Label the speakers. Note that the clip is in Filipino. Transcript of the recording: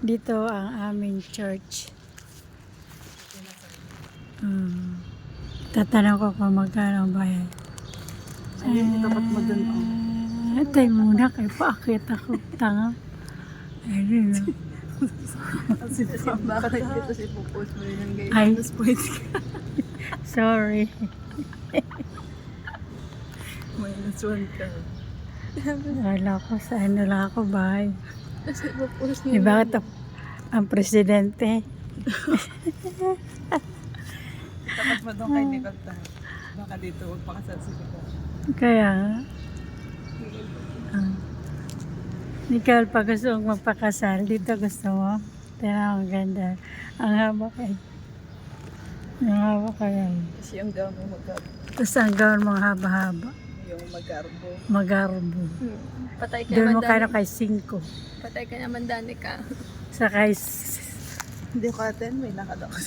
Speaker 1: Dito ang aming church. Tatanong ko kung magkano ang bayad.
Speaker 2: Ayun, dapat mo dun.
Speaker 1: Atay muna kay paakit ako. Tanga. Ayun.
Speaker 2: Bakit dito si Pupos mo rin yung
Speaker 1: Ay.
Speaker 2: Minus points ka.
Speaker 1: Sorry.
Speaker 2: Minus 1 ka.
Speaker 1: Wala ko sa ano lang ako bahay.
Speaker 2: Kasi Pupos
Speaker 1: Eh bakit ang presidente?
Speaker 2: dapat mo doon kay Nicole tayo. Baka dito magpakasal si Nicole.
Speaker 1: Kaya nga. Nicole, pag gusto mong magpakasal, dito gusto mo? Tira, ang ganda. Ang haba kayo. Ang haba kayo.
Speaker 2: Kasi yung gown mo
Speaker 1: Tapos ang gawin mong haba-haba.
Speaker 2: yung magarbo.
Speaker 1: Magarbo.
Speaker 3: Patay ka
Speaker 1: Doon
Speaker 3: naman
Speaker 1: mo kaya
Speaker 3: Dani.
Speaker 1: kay 5.
Speaker 3: Patay ka naman Dani ka.
Speaker 1: Sa kay...
Speaker 2: Hindi ko atin, may nakadok.
Speaker 1: Hoy,